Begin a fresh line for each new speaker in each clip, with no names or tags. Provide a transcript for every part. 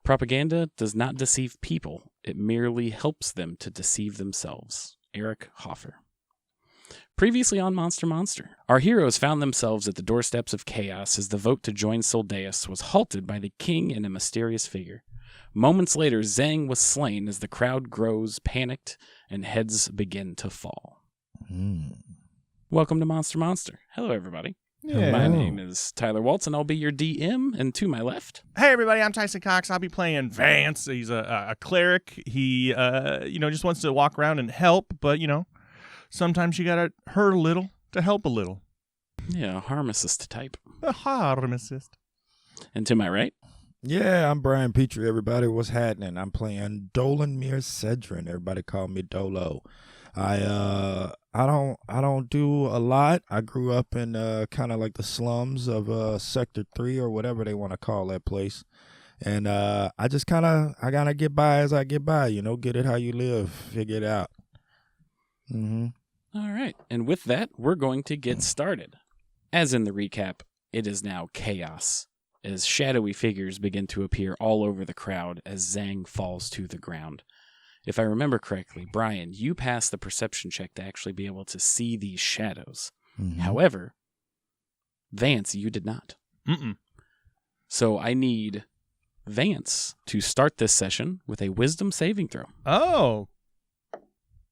Propaganda does not deceive people. It merely helps them to deceive themselves. Eric Hoffer. Previously on Monster. Our heroes found themselves at the doorsteps of chaos as the vote to join Soldeus was halted by the king and a mysterious figure. Moments later, Zhang was slain as the crowd grows panicked and heads begin to fall. Welcome to Monster. Hello, everybody.
Yeah.
My name is Tyler Waltz, and I'll be your DM. And to my left...
Hey, everybody, I'm Tyson Cox. I'll be playing Vance. He's a cleric. He, just wants to walk around and help, but, sometimes you gotta hurt a little to help a little.
Yeah, a pharmacist type.
A pharmacist.
And to my right...
Yeah, I'm Brian Petrie, everybody. What's happening? I'm playing Dolan Mir Cedrin. Everybody call me Dolo. I don't do a lot. I grew up in kind of like the slums of Sector 3 or whatever they want to call that place. And I gotta get by as I get by, get it how you live, figure it out.
All right. And with that, we're going to get started. As in the recap, it is now chaos as shadowy figures begin to appear all over the crowd as Zhang falls to the ground. If I remember correctly, Brian, you passed the perception check to actually be able to see these shadows. However, Vance, you did not. So I need Vance to start this session with a wisdom saving throw.
Oh.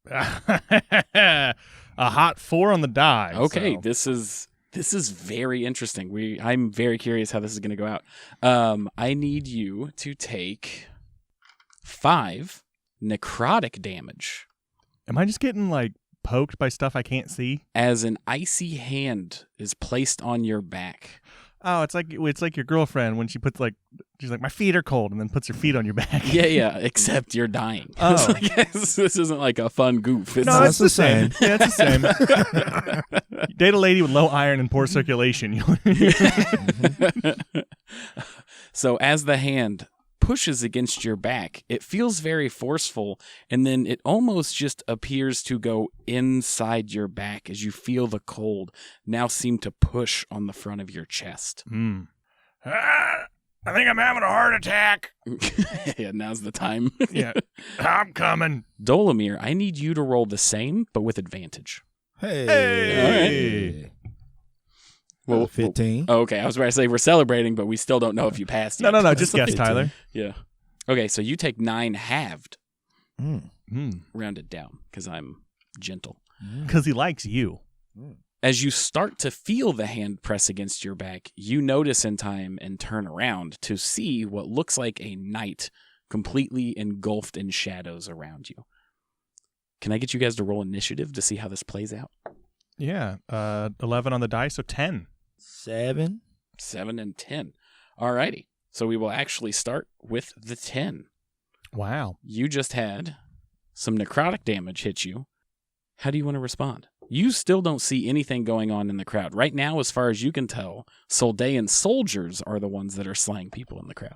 A hot 4 on the die.
Okay,
so.
This is very interesting. I'm very curious how this is going to go out. I need you to take 5 necrotic damage.
Am I just getting, poked by stuff I can't see?
As an icy hand is placed on your back.
Oh, it's like your girlfriend when she puts, she's like, my feet are cold, and then puts her feet on your back.
Yeah, except you're dying.
Oh.
This isn't like a fun goof.
No, it's the same. Yeah, it's the same. Date a lady with low iron and poor circulation.
So as the hand pushes against your back, it feels very forceful, and then it almost just appears to go inside your back as you feel the cold now seem to push on the front of your chest.
I think I'm having a heart attack.
Yeah, now's the time.
Yeah, I'm coming.
Dolamir, I need you to roll the same, but with advantage.
Hey.
All right. Well,
15.
Okay, I was about to say we're celebrating, but we still don't know if you passed yet.
No, just guess,
15.
Tyler.
Yeah. Okay, so you take 9 halved.
Mm.
Rounded down, because I'm gentle.
Because he likes you.
As you start to feel the hand press against your back, you notice in time and turn around to see what looks like a knight completely engulfed in shadows around you. Can I get you guys to roll initiative to see how this plays out?
Yeah, 11 on the die, so 10.
7.
7 and 10. Alrighty. So we will actually start with the 10.
Wow.
You just had some necrotic damage hit you. How do you want to respond? You still don't see anything going on in the crowd. Right now, as far as you can tell, Soldean soldiers are the ones that are slaying people in the crowd.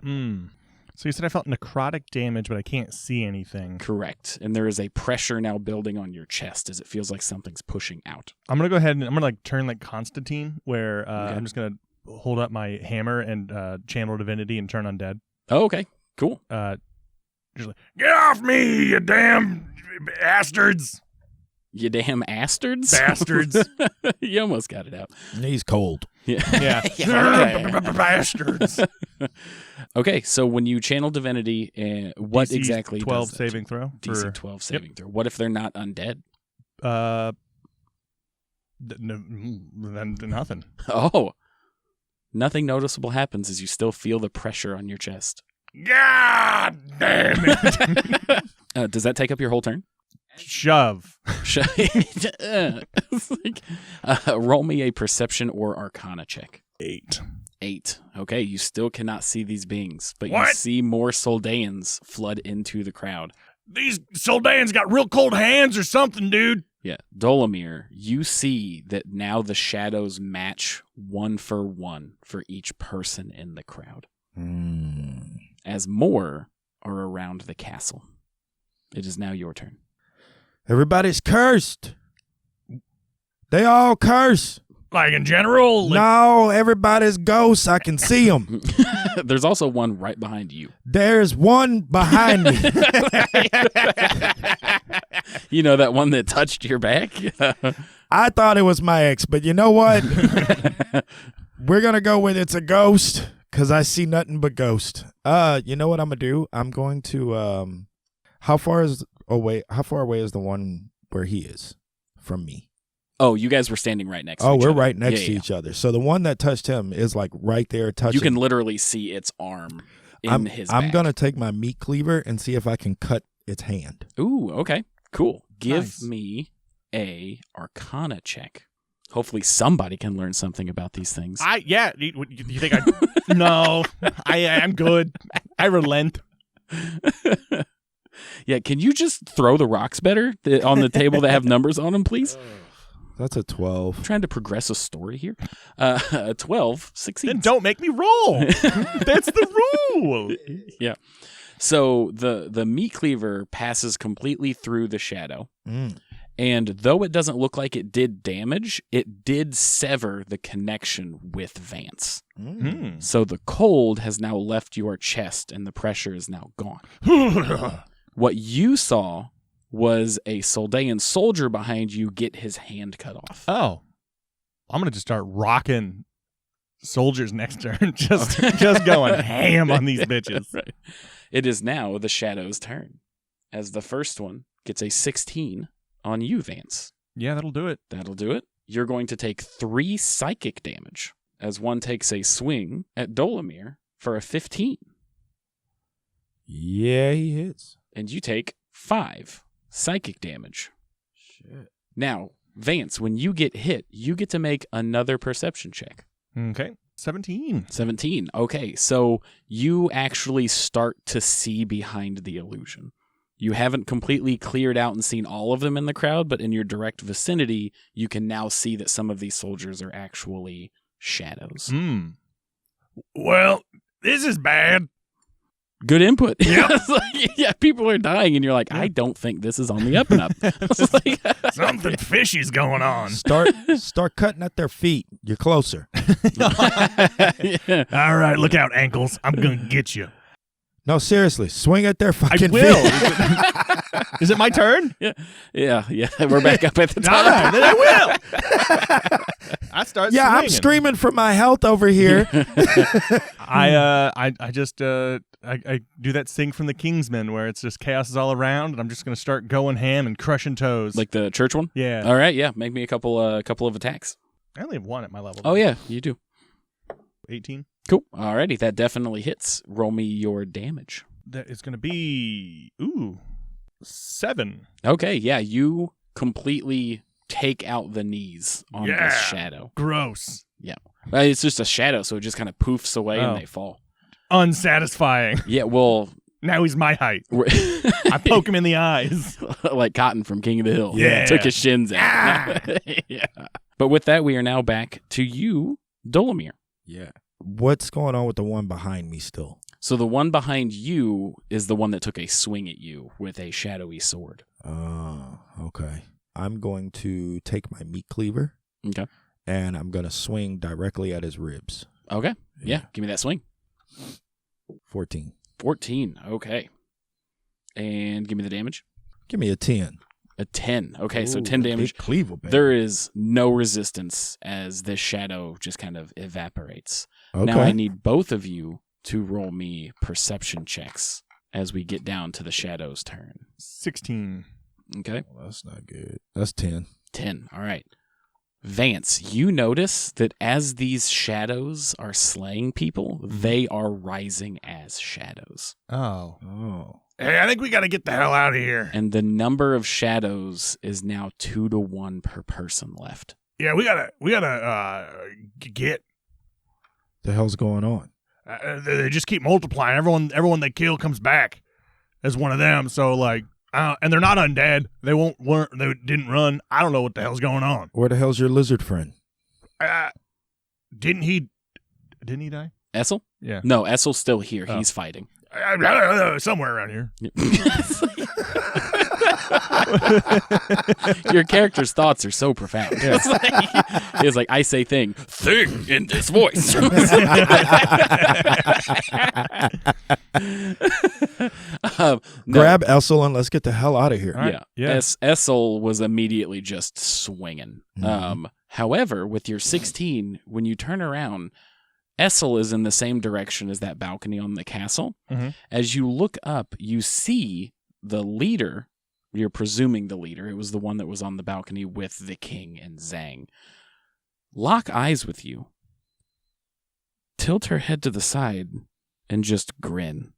So you said I felt necrotic damage, but I can't see anything.
Correct. And there is a pressure now building on your chest as it feels like something's pushing out.
I'm going to go ahead and I'm going to turn like Constantine, where I'm just going to hold up my hammer and channel divinity and turn undead.
Oh, okay. Cool.
Just like, get off me, you damn bastards.
You damn astards?
Bastards.
You almost got it out.
He's cold.
Yeah.
Yeah. Bastards.
Okay, so when you channel divinity, what
DC
exactly
12
does that
saving throw?
DC 12 saving throw. What if they're not undead?
Then nothing.
Oh. Nothing noticeable happens as you still feel the pressure on your chest.
God damn it.
Does that take up your whole turn?
Shove.
Roll me a perception or arcana check.
8.
8. Okay, you still cannot see these beings, but
What?
you see more Soldeans flood into the crowd.
These Soldeans got real cold hands or something, dude.
Yeah, Dolamir, you see that now the shadows match 1 for 1 for each person in the crowd. As more are around the castle. It is now your turn.
Everybody's cursed. They all curse.
Like in general?
No, everybody's ghosts. I can see them.
There's also one right behind you.
There's one behind me.
You know, that one that touched your back?
I thought it was my ex, but you know what? We're going to go with it's a ghost because I see nothing but ghost. You know what I'm going to do? I'm going to, how far away is the one where he is from me?
Oh, you guys were standing right next to each
Oh,
other.
we're right next to each other. So the one that touched him is like right there touching.
You can literally see its arm in his back.
I'm going to take my meat cleaver and see if I can cut its hand.
Ooh, okay. Cool. Give
Nice.
me a Arcana check. Hopefully somebody can learn something about these things.
Yeah. You think I... No. I'm good. I relent.
Yeah, can you just throw the rocks better on the table that have numbers on them, please?
That's a 12.
I'm trying to progress a story here. 12 succeeds.
Then don't make me roll. That's the rule.
Yeah. So the meat cleaver passes completely through the shadow. And though it doesn't look like it did damage, it did sever the connection with Vance. So the cold has now left your chest and the pressure is now gone. What you saw was a Soldaean soldier behind you get his hand cut off.
Oh. I'm going to just start rocking soldiers next turn. Just going ham on these bitches.
Right. It is now the Shadow's turn, as the first one gets a 16 on you, Vance.
Yeah, that'll do it.
That'll do it. You're going to take 3 psychic damage, as one takes a swing at Dolomir for a 15.
Yeah, he hits.
And you take 5 psychic damage.
Shit.
Now, Vance, when you get hit, you get to make another perception check.
Okay. 17.
17. Okay, so you actually start to see behind the illusion. You haven't completely cleared out and seen all of them in the crowd, but in your direct vicinity, you can now see that some of these soldiers are actually shadows.
Well, this is bad.
Good input.
Yep.
Yeah, people are dying, and you're like, I don't think this is on the up and up.
Something fishy's going on.
Start cutting at their feet. You're closer.
Yeah.
All right, look out, ankles. I'm going to get you.
No, seriously, swing at their fucking
I will.
feet.
Is it my turn?
Yeah. We're back up at the top.
All right, then I will. I start
Yeah,
swinging.
I'm screaming for my health over here.
I just do that thing from the Kingsmen where it's just chaos is all around, and I'm just going to start going ham and crushing toes.
Like the church one?
Yeah.
All right, yeah. Make me a couple of attacks.
I only have 1 at my level.
Oh, yeah, you do.
18.
Cool. Alrighty, that definitely hits. Roll me your damage.
That is going to be 7.
Okay, yeah, you completely take out the knees on this shadow.
Gross.
Yeah. It's just a shadow, so it just kind of poofs away and they fall.
Unsatisfying.
Yeah, well...
Now he's my height. I poke him in the eyes.
Like Cotton from King of the Hill.
Yeah.
Took his shins out. Yeah. But with that, we are now back to you, Dolomir.
Yeah. What's going on with the one behind me still?
So the one behind you is the one that took a swing at you with a shadowy sword.
Oh, okay. I'm going to take my meat cleaver.
Okay.
And I'm going to swing directly at his ribs.
Okay. Yeah. Give me that swing.
14.
14. Okay. And give me the damage.
Give me a 10.
A 10. Okay, so
Ooh,
10 damage.
big cleaver, baby.
There is no resistance as this shadow just kind of evaporates.
Okay.
Now I need both of you to roll me perception checks as we get down to the shadow's turn.
16.
Okay.
Well, that's not good. That's 10.
10. All right. Vance, you notice that as these shadows are slaying people, they are rising as shadows.
Oh.
Hey, I think we got to get the hell out of here.
And the number of shadows is now 2 to 1 per person left.
Yeah, we gotta get.
The hell's going on?
They just keep multiplying. Everyone they kill comes back as one of them. So like, and they're not undead. They They didn't run. I don't know what the hell's going on.
Where the hell's your lizard friend?
Didn't he die?
Essel?
Yeah.
No, Essel's still here.
Oh.
He's fighting.
Somewhere around here.
Your character's thoughts are so profound. It's like I say thing in this voice.
Grab Essel and let's get the hell out of here.
Right.
Yeah.
Yeah.
Essel was immediately just swinging. However, with your 16, when you turn around, Essel is in the same direction as that balcony on the castle.
Mm-hmm.
As you look up, you see the leader. You're presuming the leader. It was the one that was on the balcony with the king and Zhang. Lock eyes with you. Tilt her head to the side and just grin.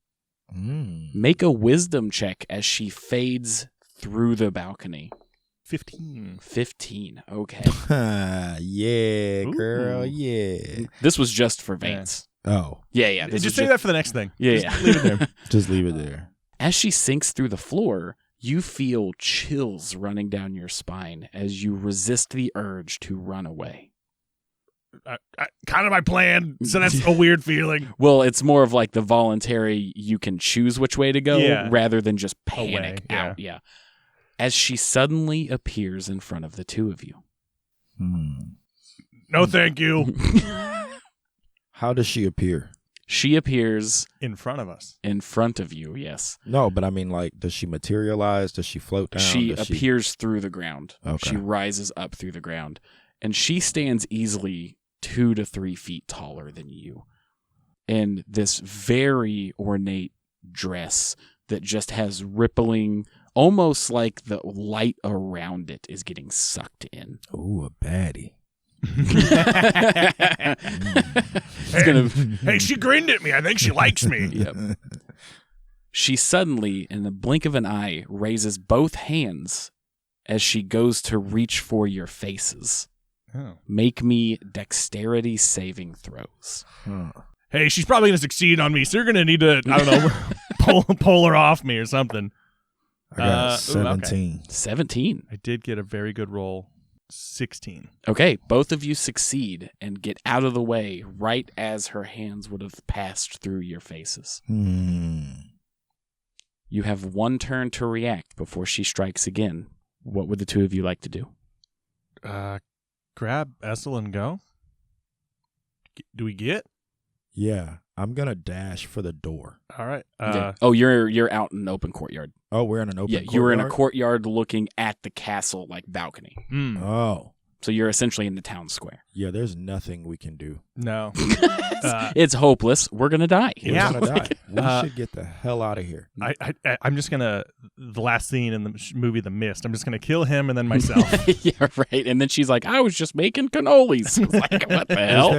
Make a wisdom check as she fades through the balcony. 15. Okay.
Yeah, girl.
Ooh.
Yeah.
This was just for Vance.
Oh.
Yeah. This
Just
was
say that for the next thing.
Yeah,
Just leave it there.
Just leave it there.
As she sinks through the floor, you feel chills running down your spine as you resist the urge to run away.
Kind of my plan, so that's a weird feeling.
Well, it's more of like the voluntary, you can choose which way to go rather than just panic
Away,
out. Yeah. As she suddenly appears in front of the two of you.
No, thank you.
How does she appear?
She appears
In front of us.
in front of you, yes.
No, but I mean, like, does she materialize? Does she float down?
She
Does
appears through the ground.
Okay.
She rises up through the ground. And she stands easily 2 to 3 feet taller than you. In this very ornate dress that just has rippling, almost like the light around it is getting sucked in.
Ooh, a baddie.
Hey, she grinned at me. I think she likes me.
Yep. She suddenly, in the blink of an eye, raises both hands as she goes to reach for your faces.
Oh.
Make me dexterity saving throws.
Hey, she's probably going to succeed on me, so you're going to need to, I don't know, pull her off me or something.
I got
okay.
17.
17.
I did get a very good roll. 16.
Okay, both of you succeed and get out of the way right as her hands would have passed through your faces. You have one turn to react before she strikes again. What would the two of you like to do?
Grab Essel and go. Do we get?
Yeah, I'm going to dash for the door.
All right.
Okay. Oh, you're out in an open courtyard.
Oh, we're in an open
courtyard? You were in a courtyard looking at the castle, like balcony.
Oh.
So you're essentially in the town square.
Yeah, there's nothing we can do.
No.
It's hopeless. We're going to die.
We're going to die. We should get the hell out of here.
I'm just going to, the last scene in the movie The Mist, I'm just going to kill him and then myself.
Yeah, right. And then she's like, I was just making cannolis. Like, what the hell?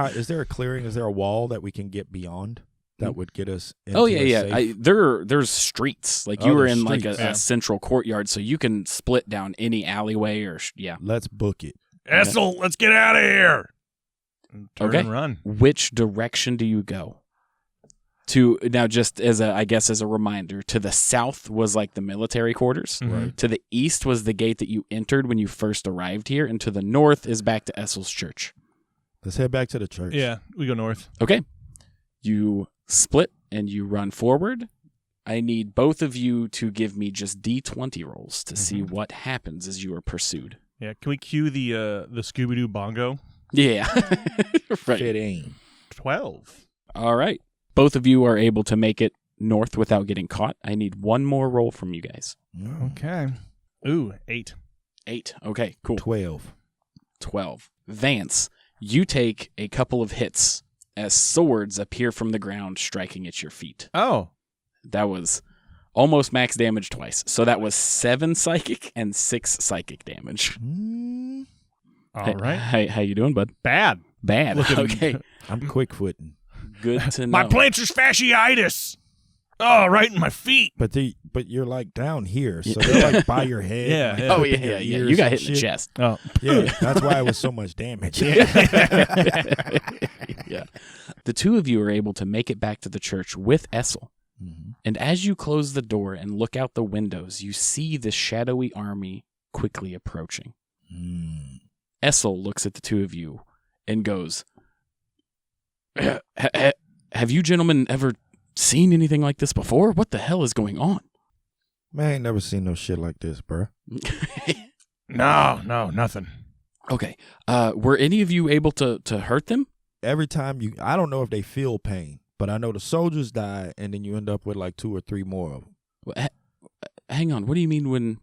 Is there a clearing? Is there a wall that we can get beyond that would get us into
yeah. There's streets. Like you were in like a central courtyard, so you can split down any alleyway or
Let's book it.
Essel, let's get out of here. Turn and run.
Which direction do you go? To now, just as a reminder, to the south was like the military quarters.
Mm-hmm.
To the east was the gate that you entered when you first arrived here, and to the north is back to Essel's church.
Let's head back to the church.
Yeah, we go north.
Okay. You split and you run forward. I need both of you to give me just D20 rolls to see what happens as you are pursued.
Yeah, can we cue the Scooby-Doo bongo?
Yeah. Right.
15.
12.
All right. Both of you are able to make it north without getting caught. I need one more roll from you guys.
Okay. Ooh, 8.
8. Okay, cool.
12.
12. Vance, you take a couple of hits as swords appear from the ground, striking at your feet.
Oh.
That was almost max damage twice. So that was 7 psychic and 6 psychic damage.
All right.
How you doing, bud?
Bad.
Okay.
I'm quick-footing.
Good to know.
My plantar fasciitis. Oh, right in my feet.
But you're like down here, so they're like by your head.
Yeah.
Like,
Yeah.
Oh,
in
yeah.
your
You got
ears
hit in the
and
chest.
Oh.
Yeah, that's why it was so much damage.
Yeah. The two of you are able to make it back to the church with Essel. And as you close the door and look out the windows, you see the shadowy army quickly approaching. Essel looks at the two of you and goes, have you gentlemen ever seen anything like this before? What the hell is going on?
Man, I ain't never seen no shit like this, bro.
No, nothing.
Okay. Were any of you able to hurt them?
Every time I don't know if they feel pain, but I know the soldiers die, and then you end up with like 2 or 3 more of them.
Well, hang on. What do you mean when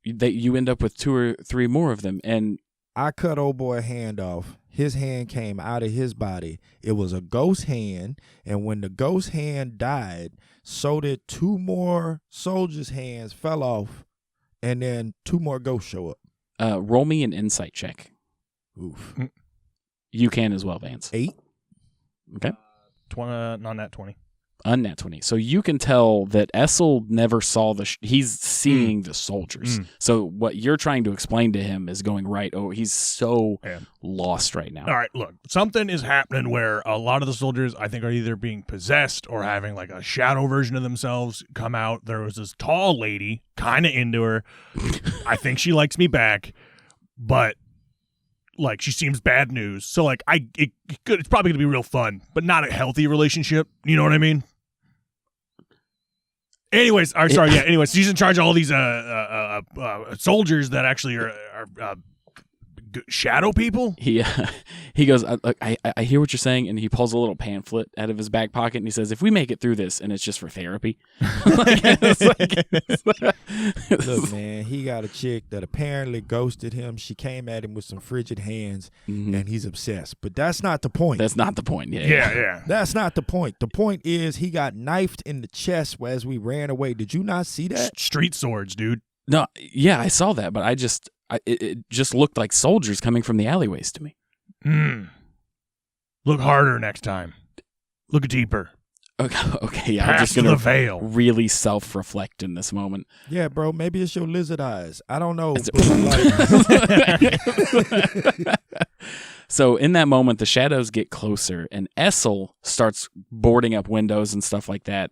you end up with 2 or 3 more of them? And
I cut old boy a hand off. His hand came out of his body. It was a ghost hand, and when the ghost hand died, so did 2 more soldiers' hands fell off, and then 2 more ghosts show up.
Roll me an insight check.
Oof.
You can as well, Vance.
8.
Okay.
Not that 20.
Unnat 20. So you can tell that Essel never saw he's seeing the soldiers. So what you're trying to explain to him is going right. Oh, he's so lost right now.
All right, look, something is happening where a lot of the soldiers, I think, are either being possessed or having like a shadow version of themselves come out. There was this tall lady, kind of into her. I think she likes me back, but like she seems bad news. So like it's probably gonna be real fun, but not a healthy relationship. You know what I mean? Anyways, anyways, she's in charge of all these soldiers that actually are shadow people.
He goes, I hear what you're saying, and he pulls a little pamphlet out of his back pocket, and he says, if we make it through this, and it's just for therapy.
Look, man, he got a chick that apparently ghosted him. She came at him with some frigid hands, and he's obsessed. But that's not the point.
That's not the point.
Yeah.
That's not the point. The point is he got knifed in the chest as we ran away. Did you not see that?
Street swords, dude.
No, yeah, I saw that, but it just looked like soldiers coming from the alleyways to me.
Look harder next time. Look deeper.
Okay, yeah, I'm
Past
just gonna
the veil.
really self-reflect in this moment.
Yeah, bro, maybe it's your lizard eyes. I don't know.
So in that moment, the shadows get closer, and Essel starts boarding up windows and stuff like that.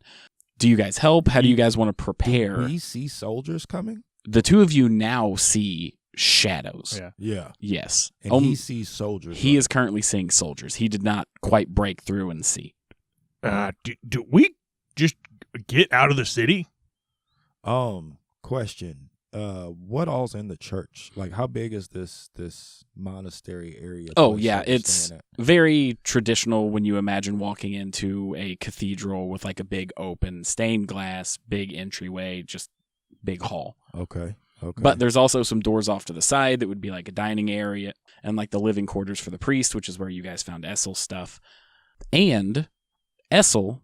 Do you guys help? How do you guys want to prepare?
Do we see soldiers coming?
The two of you now see shadows.
Yeah.
Yes.
And he sees soldiers.
He is currently seeing soldiers. He did not quite break through and see.
Do we just get out of the city?
Question. What all's in the church? Like, how big is this monastery area?
Oh, yeah. It's very traditional when you imagine walking into a cathedral with like a big open stained glass, big entryway, just big hall.
Okay.
But there's also some doors off to the side that would be like a dining area and like the living quarters for the priest, which is where you guys found Essel's stuff. And Essel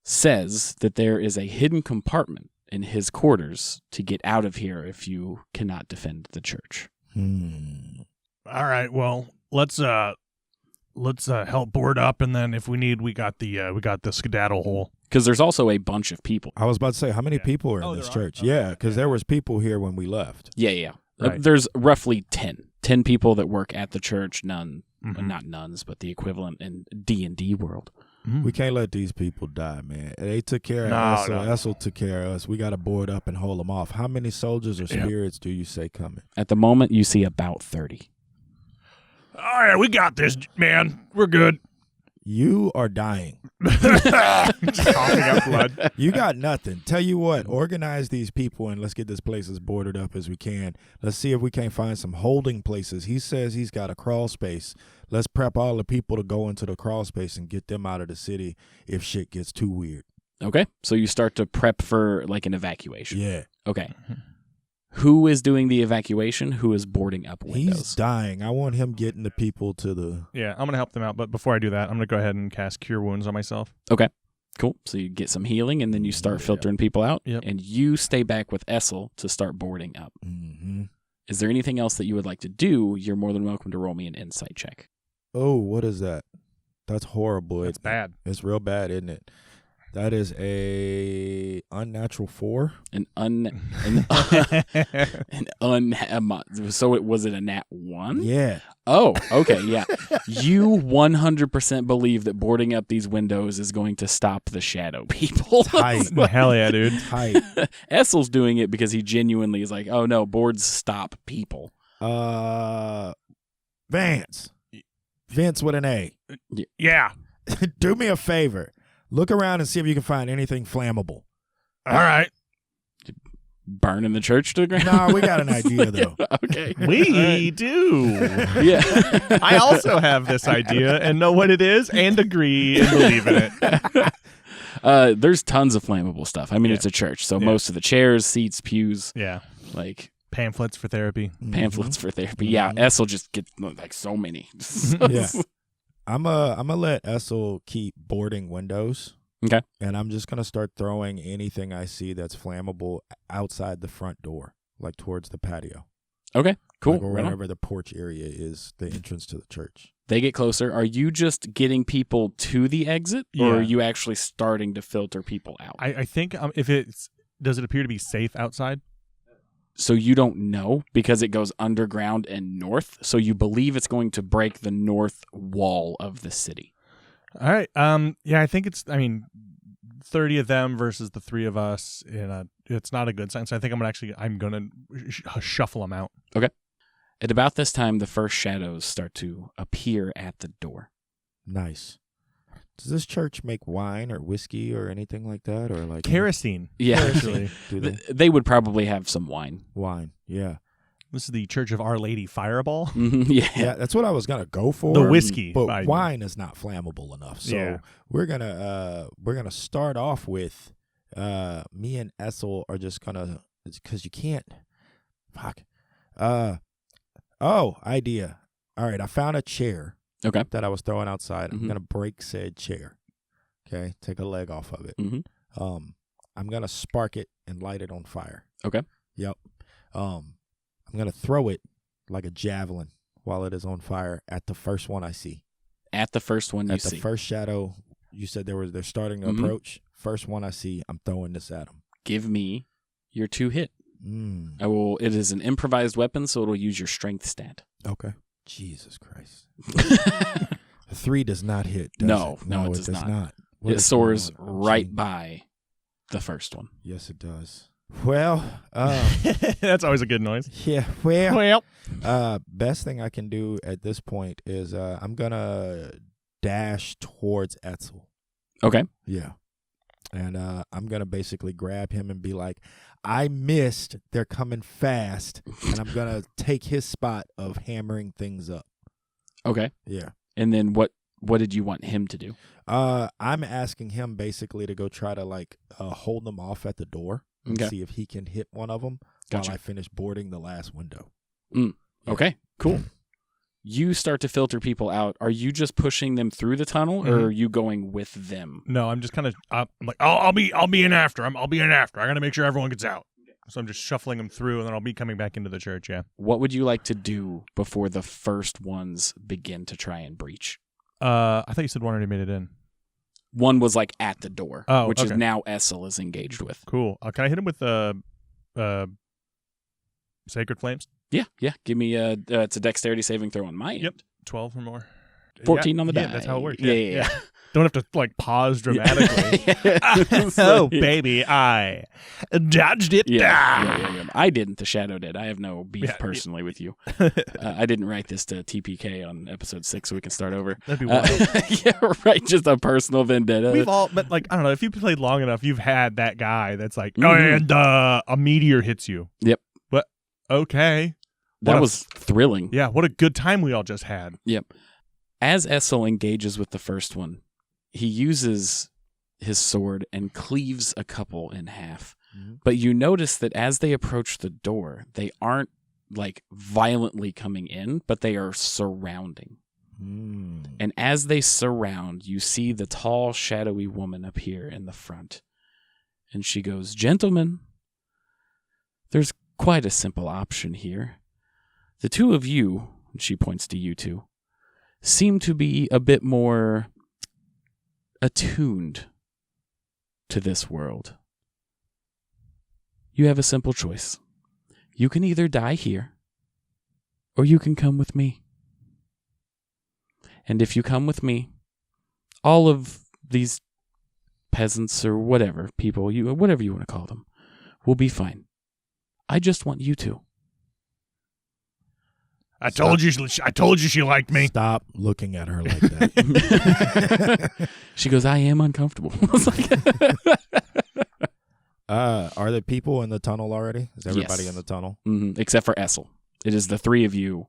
says that there is a hidden compartment in his quarters to get out of here if you cannot defend the church.
All right, well, let's help board up, and then if we need, we got the skedaddle hole.
Because there's also a bunch of people.
I was about to say, how many people are in this church? Yeah, because there was people here when we left.
Yeah.
Right.
There's roughly 10 people that work at the church. Not nuns, but the equivalent in D&D world.
We can't let these people die, man. They took care of us, so Essel took care of us. We got to board up and hold them off. How many soldiers or spirits do you say coming?
At the moment, you see about 30.
All right, we got this, man. We're good.
You are dying.
Coughing up blood.
You got nothing. Tell you what, organize these people and let's get this place as boarded up as we can. Let's see if we can't find some holding places. He says he's got a crawl space. Let's prep all the people to go into the crawl space and get them out of the city if shit gets too weird.
Okay, so you start to prep for like an evacuation.
Yeah.
Okay. Who is doing the evacuation? Who is boarding up windows?
He's dying. I want him getting the people to the...
Yeah, I'm going to help them out, but before I do that, I'm going to go ahead and cast Cure Wounds on myself.
Okay, cool. So you get some healing, and then you start filtering people out, and you stay back with Essel to start boarding up. Is there anything else that you would like to do? You're more than welcome to roll me an insight check.
Oh, what is that? That's horrible.
That's bad.
It's real bad, isn't it? That is a unnatural 4.
So was it a nat 1?
Yeah.
Oh, okay, yeah. You 100% believe that boarding up these windows is going to stop the shadow people.
Tight.
Hell yeah, dude.
Tight.
Essel's doing it because he genuinely is like, oh no, boards stop people.
Vance. Vince with an A.
Yeah.
Do me a favor. Look around and see if you can find anything flammable.
All right.
burning the church to the ground?
No, we got an idea though.
Okay.
We do.
Yeah.
I also have this idea and know what it is and agree and believe in it.
There's tons of flammable stuff. I mean, it's a church, so most of the chairs, seats, pews, like
pamphlets for therapy.
Pamphlets for therapy. Yeah, Essel just gets like so many.
Yeah. I'm gonna let Essel keep boarding windows.
Okay.
And I'm just gonna start throwing anything I see that's flammable outside the front door, like towards the patio.
Okay, cool.
Like wherever the porch area is, the entrance to the church.
They get closer. Are you just getting people to the exit, or are you actually starting to filter people out?
I think does it appear to be safe outside?
So you don't know because it goes underground and north. So you believe it's going to break the north wall of the city.
All right. I think 30 of them versus the 3 of us. It's not a good sign. So I think I'm gonna shuffle them out.
Okay. At about this time, the first shadows start to appear at the door.
Nice. Does this church make wine or whiskey or anything like that, or like
kerosene?
Yeah,
actually,
they would probably have some wine.
Wine, yeah.
This is the Church of Our Lady Fireball.
Yeah, that's what I was gonna go for.
The whiskey,
but wine is not flammable enough. So we're gonna start off with me and Essel are just gonna, because you can't. Fuck. Idea. All right, I found a chair.
Okay.
That I was throwing outside. I'm gonna break said chair. Okay, take a leg off of it. I'm gonna spark it and light it on fire.
Okay.
Yep. I'm gonna throw it like a javelin while it is on fire at the first one I see.
At the first one you see.
At the first shadow, you said they're starting to approach. First one I see, I'm throwing this at them.
Give me your 2 hit. It is an improvised weapon, so it'll use your strength stat.
Okay. Jesus Christ. The 3 does not hit, does
No,
it?
no, it does not.
What
It soars right by the first one.
Yes, it does. Well,
that's always a good noise.
Yeah, well, best thing I can do at this point is I'm going to dash towards Etzel.
Okay.
Yeah. And I'm going to basically grab him and be like, I missed. They're coming fast. And I'm going to take his spot of hammering things up.
Okay.
Yeah.
And then what did you want him to do?
I'm asking him basically to go try to hold them off at the door and see if he can hit one of them while I finish boarding the last window.
Yeah. Okay, cool. You start to filter people out. Are you just pushing them through the tunnel, or are you going with them?
No, I'm just kind of. I'm like, I'll be in after. I'll be in after. I got to make sure everyone gets out. So I'm just shuffling them through, and then I'll be coming back into the church. Yeah.
What would you like to do before the first ones begin to try and breach?
I thought you said one already made it in.
One was at the door, which is now Essel is engaged with.
Cool. Can I hit him with Sacred Flames?
Yeah. Give me it's a dexterity saving throw on my end.
Yep. 12 or more.
14 on the die.
Yeah, that's how it works.
Yeah.
Don't have to pause dramatically. Oh, baby, I dodged it.
Yeah. I didn't. The shadow did. I have no beef personally with you. I didn't write this to TPK on episode 6, so we can start over.
That'd be wild.
Yeah, right. Just a personal vendetta.
We've all, but I don't know. If you played long enough, you've had that guy that's like, and a meteor hits you.
Yep.
What? Okay.
That was thrilling.
Yeah. What a good time we all just had.
Yep. As Essel engages with the first one, he uses his sword and cleaves a couple in half. But you notice that as they approach the door, they aren't violently coming in, but they are surrounding. And as they surround, you see the tall, shadowy woman appear in the front. And she goes, "Gentlemen, there's quite a simple option here. The 2 of you," and she points to you 2, "seem to be a bit more attuned to this world. You have a simple choice. You can either die here, or you can come with me. And if you come with me, all of these peasants or whatever, people, whatever you want to call them, will be fine. I just want you to."
I told you she liked me.
Stop looking at her like that.
She goes, "I am uncomfortable."
Are there people in the tunnel already? Is everybody
Yes.
in the tunnel?
Except for Essel. It is the three of you.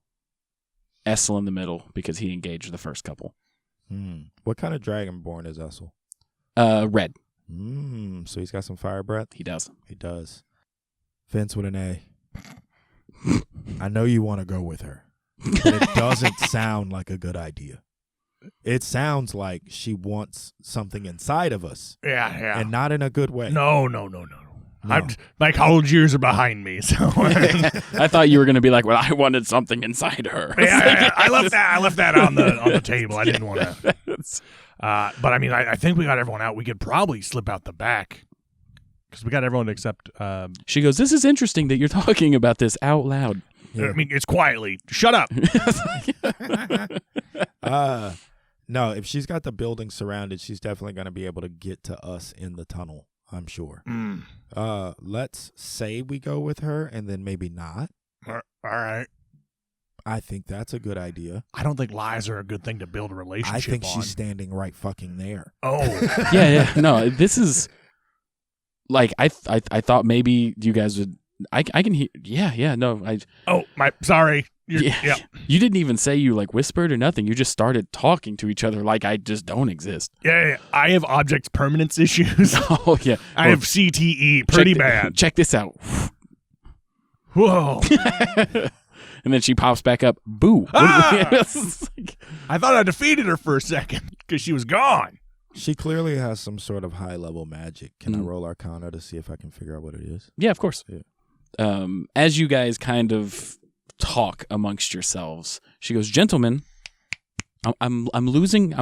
Essel in the middle because he engaged the first couple.
What kind of dragonborn is Essel?
Red.
So he's got some fire breath?
He does.
He does. Vince with an A. I know you want to go with her, but it doesn't sound like a good idea. It sounds like she wants something inside of us.
Yeah.
And not in a good way.
No. My college years are behind me, so
I thought you were going to be like, well, I wanted something inside her.
I left that on the table. I didn't want to. But I mean, I think we got everyone out. We could probably slip out the back because we got everyone except.
She goes, this is interesting that you're talking about this out loud.
Yeah. I mean, it's quietly. Shut up.
No, if she's got the building surrounded, she's definitely going to be able to get to us in the tunnel, I'm sure. Let's say we go with her and then maybe not.
All right.
I think that's a good idea.
I don't think lies are a good thing to build a relationship
I think
on.
she's standing right fucking there.
Oh.
Yeah. No, this is like, I thought maybe you guys would, I can hear, no.
Sorry.
Yeah. You didn't even say you like whispered or nothing. You just started talking to each other like I just don't exist.
Yeah. I have object permanence issues.
Oh, yeah.
I have CTE pretty bad.
Check this out.
Whoa.
And then she pops back up. Boo.
I thought I defeated her for a second because she was gone.
She clearly has some sort of high-level magic. Can I roll Arcana to see if I can figure out what it is?
Yeah, of course.
Yeah.
As you guys kind of talk amongst yourselves, she goes, "Gentlemen, I'm losing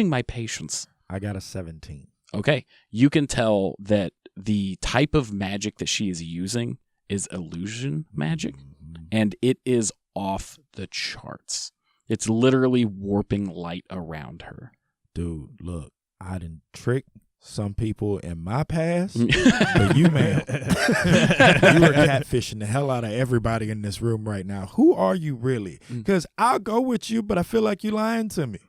my patience."
I got a 17.
Okay, you can tell that the type of magic that she is using is illusion magic, and it is off the charts. It's literally warping light around her.
Dude, look, I didn't trick some people in my past, but you, man, you are catfishing the hell out of everybody in this room right now. Who are you really? Because I'll go with you, but I feel like you're lying to me.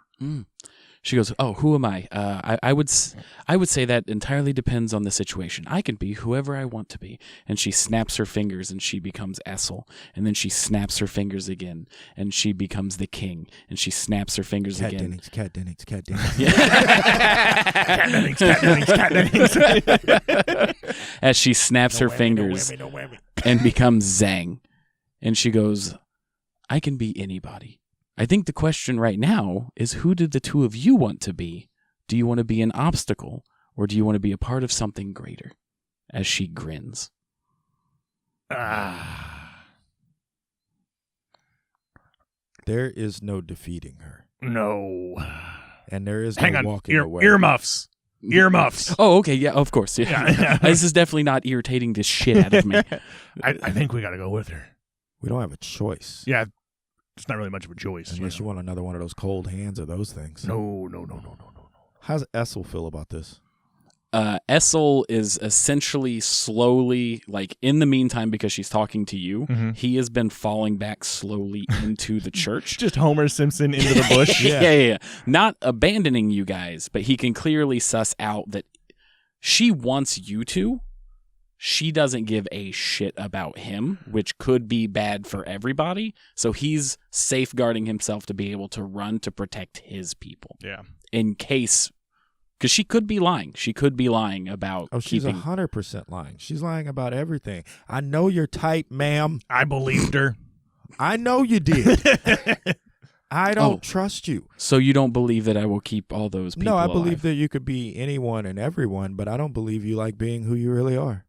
She goes, "Oh, who am I? I would say that entirely depends on the situation. I can be whoever I want to be." And she snaps her fingers, and she becomes Essel. And then she snaps her fingers again, and she becomes the king. And she snaps her fingers again.
Cat Dennings.
Cat Dennings.
As she snaps her fingers and becomes Zhang. And she goes, "I can be anybody. I think the question right now is, who did the two of you want to be? Do you want to be an obstacle, or do you want to be a part of something greater?" As she grins.
There is no defeating her.
No.
And there is
Hang
no
on.
walking away.
Earmuffs.
Oh, okay. Yeah, of course. Yeah. This is definitely not irritating the shit out of me.
I think we got to go with her.
We don't have a choice.
Yeah. It's not really much of a choice.
Unless you want another one of those cold hands or those things.
No.
How's Essel feel about this?
Essel is essentially slowly, like in the meantime, because she's talking to you, he has been falling back slowly into the church.
Just Homer Simpson into the bush.
Yeah. Not abandoning you guys, but he can clearly suss out that she wants you to. She doesn't give a shit about him, which could be bad for everybody. So he's safeguarding himself to be able to run to protect his people.
Yeah.
In case, because she could be lying. She could be lying about
she's
keeping.
100% lying. She's lying about everything. I know your type, ma'am.
I believed her.
I know you did. I don't trust you.
So you don't believe that I will keep all those people
No, I
alive?
believe that you could be anyone and everyone, but I don't believe you like being who you really are.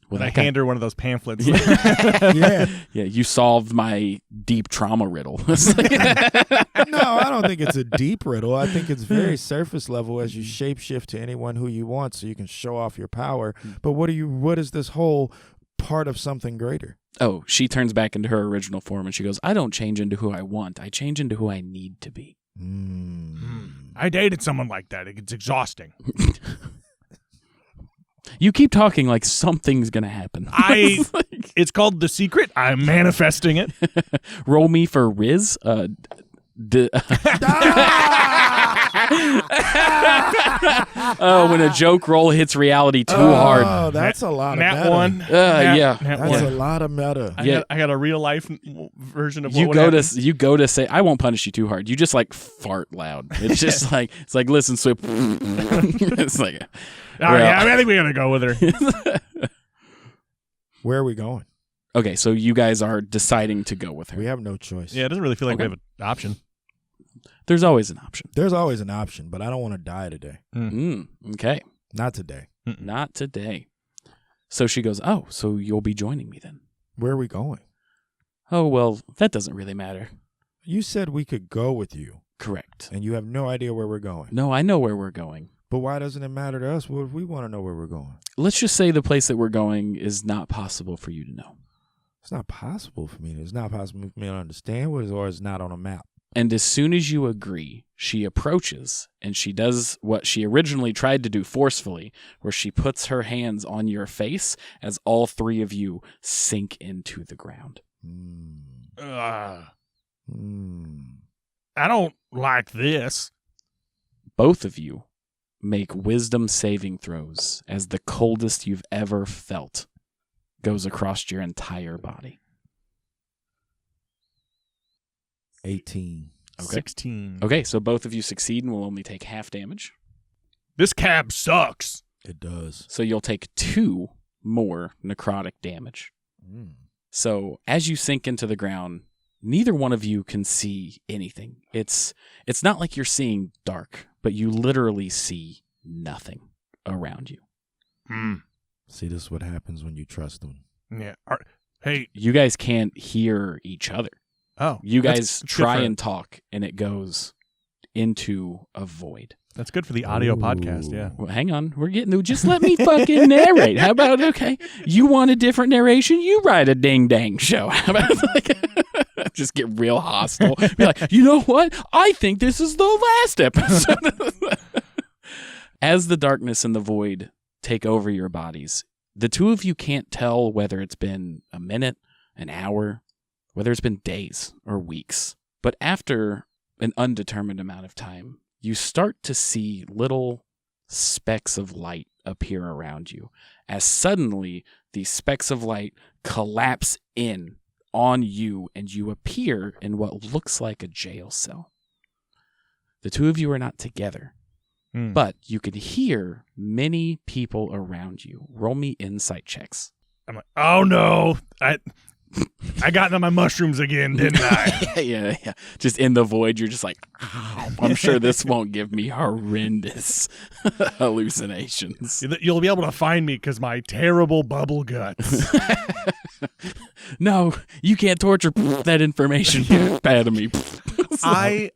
Well, I hand her one of those pamphlets.
Yeah.
Yeah, you solved my deep trauma riddle.
No, I don't think it's a deep riddle. I think it's very surface level as you shapeshift to anyone who you want so you can show off your power. But what is this whole part of something greater?
Oh, she turns back into her original form and she goes, "I don't change into who I want. I change into who I need to be."
I dated someone like that. It's exhausting.
You keep talking like something's going to happen.
It's called The Secret. I'm manifesting it.
Roll me for Riz. Oh, when a joke roll hits reality too hard.
Oh, that's a lot of
Nat
meta.
one.
Yeah.
That's a lot of meta.
I got a real life version of what
You
would
go
happen.
to you go to say, I won't punish you too hard. You just like fart loud. It's just like listen, Swift. It's like,
Yeah, I think we gotta go with her.
Where are we going?
okay. So you guys are deciding to go with her.
We have no choice.
Yeah, it doesn't really feel like we
Okay.
have an option.
There's always an option.
There's always an option, but I don't want to die today.
Okay,
Not today.
not today. So she goes, oh, so you'll be joining me then?
Where are we going?
Oh, well, that doesn't really matter.
You said we could go with you,
Correct.
and you have no idea where we're going.
No, I know where we're going.
But why doesn't it matter to us? Well, we want to know where we're going.
Let's just say the place that we're going is not possible for you to know.
It's not possible for me. It's not possible for me to understand what is, or it's not on a map.
And as soon as you agree, she approaches and she does what she originally tried to do forcefully, where she puts her hands on your face as all three of you sink into the ground.
I don't like this.
Both of you make wisdom saving throws as the coldest you've ever felt goes across your entire body.
18.
Okay.
16.
Okay, so both of you succeed and will only take half damage.
This cab sucks.
It does.
So you'll take 2 more necrotic damage. So as you sink into the ground, neither one of you can see anything. It's not like you're seeing dark, but you literally see nothing around you.
See, this is what happens when you trust them.
Yeah. Hey.
You guys can't hear each other.
Oh.
You guys
that's good
try
for-
and talk, and it goes into a void.
That's good for the audio podcast, yeah.
Well, hang on. We're getting to just let me fucking narrate. How about, okay, you want a different narration? You write a ding-dang show. How about, just get real hostile. Be like, you know what? I think this is the last episode. As the darkness and the void take over your bodies, the two of you can't tell whether it's been a minute, an hour, whether it's been days or weeks. But after an undetermined amount of time, you start to see little specks of light appear around you, as suddenly these specks of light collapse in on you and you appear in what looks like a jail cell. The two of you are not together, but you can hear many people around you. Roll me insight checks.
I'm like, oh no. I got into my mushrooms again, didn't I?
Yeah. Just in the void, you're just like, oh, I'm sure this won't give me horrendous hallucinations.
You'll be able to find me because my terrible bubble guts.
No, you can't torture that information out of me.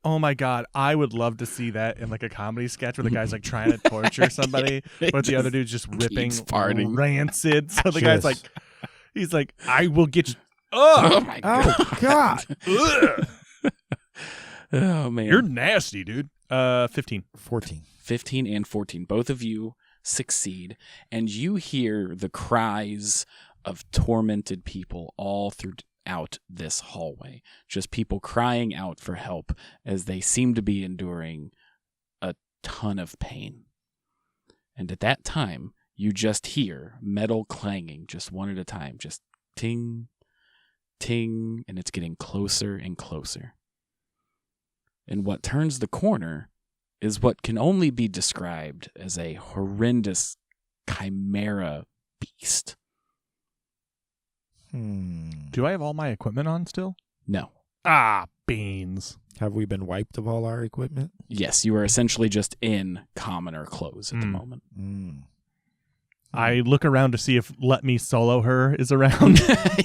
Oh my God, I would love to see that in like a comedy sketch where the guy's like trying to torture somebody, but the other dude's just ripping
farting.
rancid. So the guy's like, he's like, I will get you.
Oh my God.
Oh, God.
Oh, man.
You're nasty, dude. 15.
14.
15 and 14. Both of you succeed, and you hear the cries of tormented people all throughout this hallway. Just people crying out for help as they seem to be enduring a ton of pain. And at that time, you just hear metal clanging just one at a time, just ting, ting, and it's getting closer and closer. And what turns the corner is what can only be described as a horrendous chimera beast.
Do I have all my equipment on still?
No.
Beans.
Have we been wiped of all our equipment?
Yes, you are essentially just in commoner clothes at the moment.
I look around to see if Let Me Solo Her is around.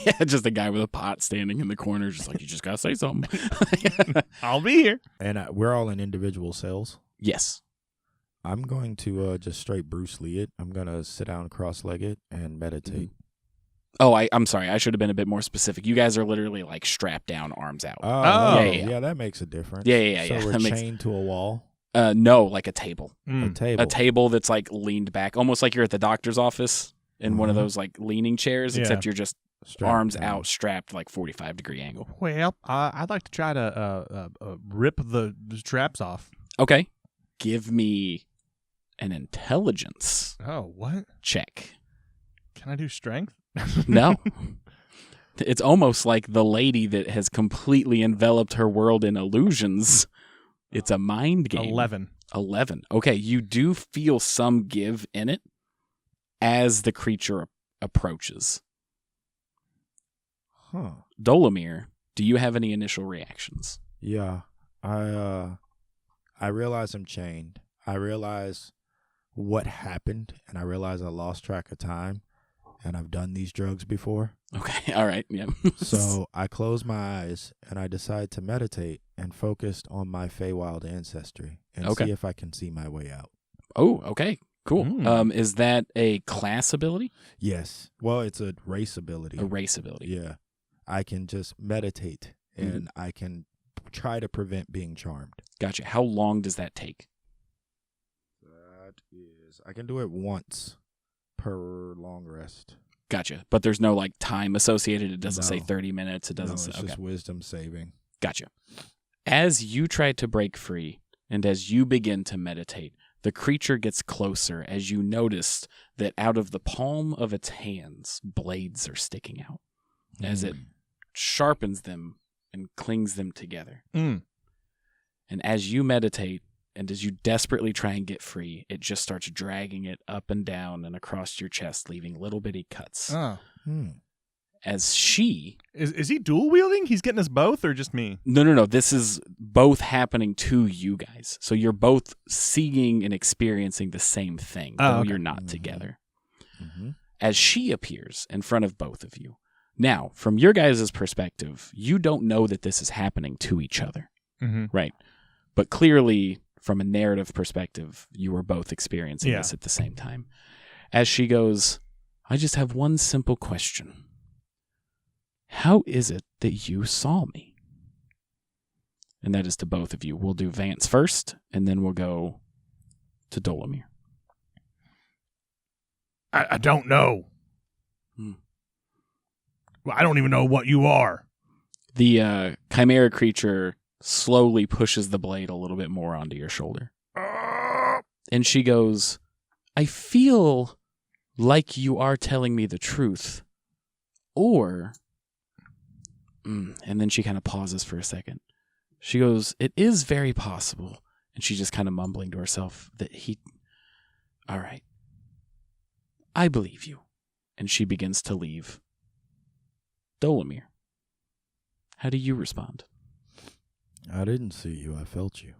Yeah, just a guy with a pot standing in the corner, just like, you just gotta say something.
I'll be here.
And we're all in individual cells.
Yes.
I'm going to just straight Bruce Lee it. I'm going to sit down cross-legged and meditate.
Oh, I'm sorry. I should have been a bit more specific. You guys are literally like strapped down, arms out.
Oh,
yeah.
That makes a difference.
Yeah.
So we're
That makes-
chained to a wall.
No, like a table.
A table.
A table that's like leaned back, almost like you're at the doctor's office in one of those like leaning chairs, except you're just
Strapped
arms
down.
out, strapped like 45-degree angle.
Well, I'd like to try to rip the straps off.
Okay. give me an intelligence
Oh, what?
check.
Can I do strength?
No. It's almost like the lady that has completely enveloped her world in illusions. It's a mind game.
11.
11. Okay, you do feel some give in it as the creature approaches.
Huh.
Dolomir, do you have any initial reactions?
Yeah. I realize I'm chained. I realize what happened, and I realize I lost track of time, and I've done these drugs before.
Okay, all right, yeah.
So I close my eyes, and I decide to meditate and focus on my Feywild ancestry and
Okay.
see if I can see my way out.
Oh, okay, cool.
Mm.
Is that a class ability?
Yes. Well, it's a race ability.
A race ability?
Yeah. I can just meditate, and I can try to prevent being charmed.
Gotcha. How long does that take?
That is, I can do it once per long rest.
Gotcha. But there's no like time associated. It doesn't say
No.
30 minutes. It doesn't
No,
say.
it's
Okay.
just wisdom saving.
Gotcha. As you try to break free and as you begin to meditate, the creature gets closer as you notice that out of the palm of its hands, blades are sticking out as it sharpens them and clings them together.
Mm.
And as you meditate and as you desperately try and get free, it just starts dragging it up and down and across your chest, leaving little bitty cuts.
Oh.
As she...
Is he dual wielding? He's getting us both or just me?
No. This is both happening to you guys. So you're both seeing and experiencing the same thing, though
okay.
you're not together.
Mm-hmm.
As she appears in front of both of you. Now, from your guys' perspective, you don't know that this is happening to each other, right? But clearly, from a narrative perspective, you are both experiencing this at the same time. As she goes, I just have one simple question. How is it that you saw me? And that is to both of you. We'll do Vance first, and then we'll go to Dolomir.
I don't know. Well, I don't even know what you are.
The chimera creature slowly pushes the blade a little bit more onto your shoulder. And she goes, I feel like you are telling me the truth. Or, and then she kind of pauses for a second. She goes, it is very possible. And she's just kind of mumbling to herself that all right, I believe you. And she begins to leave. Dolomir, how do you respond?
I didn't see you. I felt you.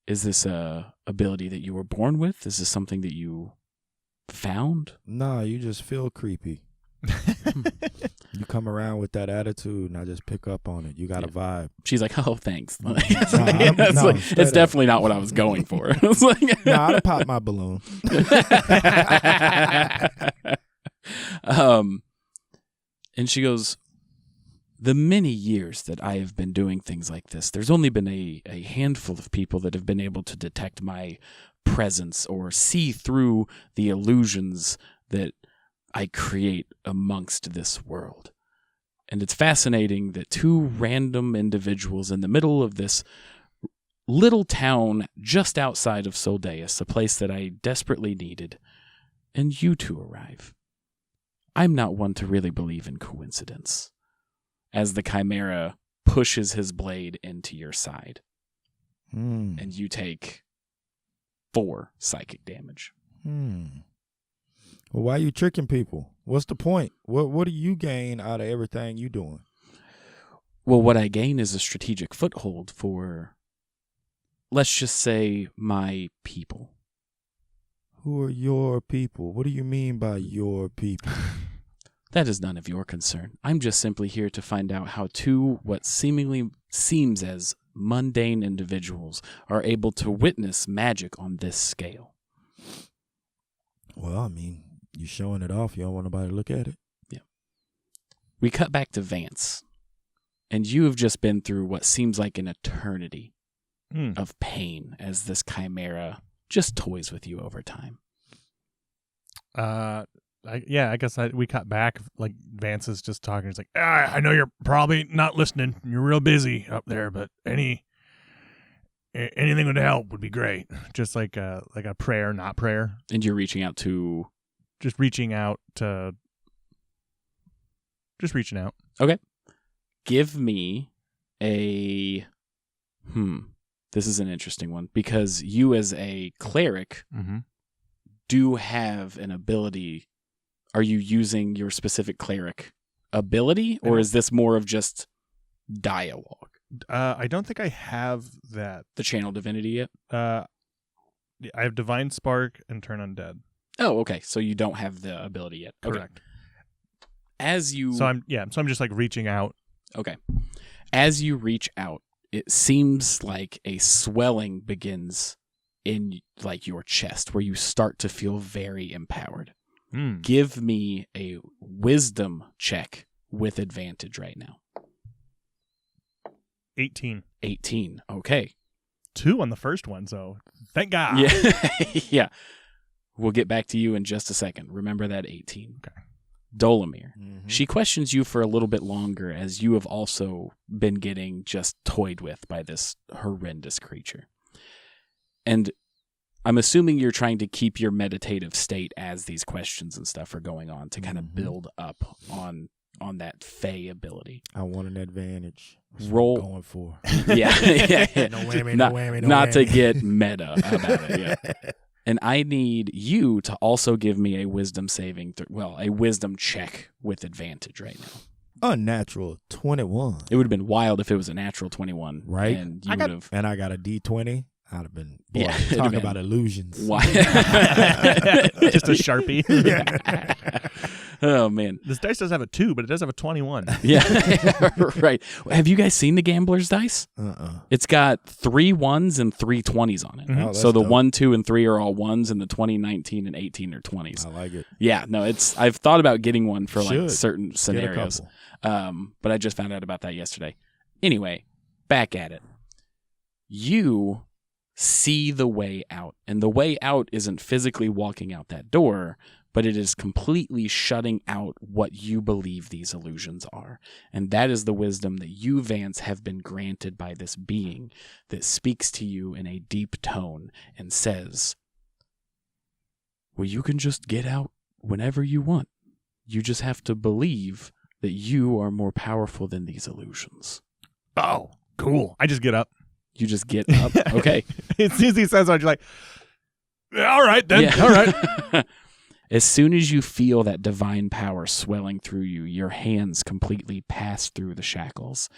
Is this a ability that you were born with? Is this something that you found?
Nah, you just feel creepy. You come around with that attitude, and I just pick up on it. You got a vibe.
She's like, oh, thanks.
It's
definitely not what I was going for. It's like,
I'd have popped my balloon.
And she goes, the many years that I have been doing things like this, there's only been a handful of people that have been able to detect my presence or see through the illusions that I create amongst this world. And it's fascinating that two random individuals in the middle of this little town just outside of Soldeus, a place that I desperately needed, and you two arrive. I'm not one to really believe in coincidence. As the chimera pushes his blade into your side. And you take 4 psychic damage.
Well, why are you tricking people? What's the point? What do you gain out of everything you doing?
Well, what I gain is a strategic foothold for, let's just say, my people.
Who are your people? What do you mean by your people?
That is none of your concern. I'm just simply here to find out how two what seemingly seems as mundane individuals are able to witness magic on this scale.
Well, I mean, you showing it off. You don't want nobody to look at it.
Yeah. We cut back to Vance, and you have just been through what seems like an eternity of pain as this chimera just toys with you over time.
I guess we cut back. Like Vance is just talking. He's like, I know you're probably not listening. You're real busy up there, but any Anything would help would be great. Just like a prayer, not prayer.
And you're reaching out to...
Just reaching out to... Just reaching out.
Okay. Give me a... This is an interesting one, because you as a cleric do have an ability. Are you using your specific cleric ability, or is this more of just dialogue?
I don't think I have that.
The channel divinity yet?
I have Divine Spark and Turn Undead.
Oh, okay. So you don't have the ability yet.
Correct.
Okay. As you...
So I'm just like reaching out.
Okay. As you reach out, it seems like a swelling begins in like your chest, where you start to feel very empowered. Give me a wisdom check with advantage right now.
18.
18. Okay.
2 on the first one, so thank God.
Yeah. Yeah. We'll get back to you in just a second. Remember that 18.
Okay.
Dolomir. She questions you for a little bit longer, as you have also been getting just toyed with by this horrendous creature. And I'm assuming you're trying to keep your meditative state as these questions and stuff are going on to kind of build up on that Fey ability.
I want an advantage. That's
Roll.
what I'm going for.
Yeah.
No whammy,
not,
no whammy, no
not
whammy.
to get meta about it. Yeah. And I need you to also give me a wisdom a wisdom check with advantage right now.
Unnatural 21.
It would have been wild if it was a natural 21.
Right.
And you would have...
And I got a D20. I'd have been, boy,
Yeah, it'd
talk
been-
about illusions.
Why?
Just a Sharpie.
Oh, man.
This dice does have a 2, but it does have a 21.
Yeah. Right. Have you guys seen the gambler's dice? It's got 3 1s and 3 20s on it.
Oh, that's
So the
dope.
1, 2, and 3 are all 1s, and the 20, 19, and 18 are 20s.
I like it.
Yeah, no, I've thought about getting one for like
Should.
certain
Get a
scenarios.
couple.
But I just found out about that yesterday. Anyway, back at it. You see the way out, and the way out isn't physically walking out that door, but it is completely shutting out what you believe these illusions are. And that is the wisdom that you, Vance, have been granted by this being that speaks to you in a deep tone and says, well, you can just get out whenever you want. You just have to believe that you are more powerful than these illusions.
Oh, cool. I just get up.
You just get up. Okay.
As soon as he says that, you're like, all right, then.
Yeah.
All right.
As soon as you feel that divine power swelling through you, your hands completely pass through the shackles.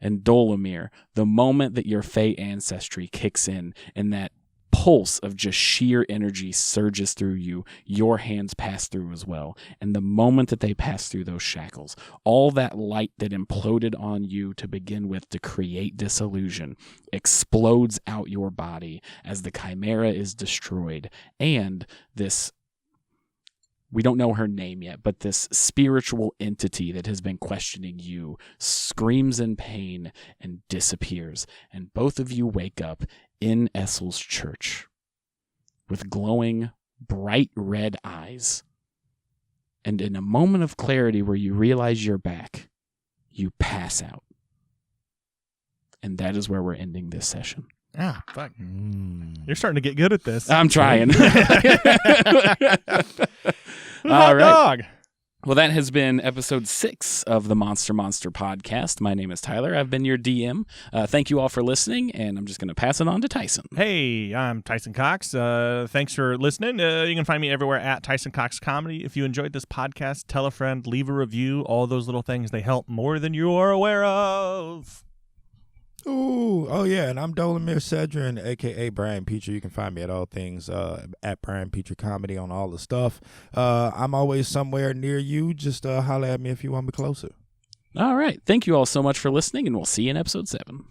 And Dolomir, the moment that your Fey ancestry kicks in and that pulse of just sheer energy surges through you, your hands pass through as well. And the moment that they pass through those shackles, all that light that imploded on you to begin with to create disillusion explodes out your body as the chimera is destroyed. And this, we don't know her name yet, but this spiritual entity that has been questioning you screams in pain and disappears. And both of you wake up in Essel's church with glowing, bright red eyes. And in a moment of clarity where you realize you're back, you pass out. And that is where we're ending this session.
Ah, fuck. You're starting to get good at this.
I'm trying. All
Hot
right.
dog.
Well, that has been episode 6 of the Monster podcast. My name is Tyler. I've been your DM. Thank you all for listening, and I'm just going to pass it on to Tyson.
Hey, I'm Tyson Cox. Thanks for listening. You can find me everywhere at Tyson Cox Comedy. If you enjoyed this podcast, tell a friend, leave a review. All those little things, they help more than you are aware of.
Ooh, oh yeah, and I'm Dolomir Cedrin, aka Brian Petrie. You can find me at all things at Brian Petrie Comedy on all the stuff. I'm always somewhere near you. Just holler at me if you want me closer.
All right. Thank you all so much for listening, and we'll see you in episode 7.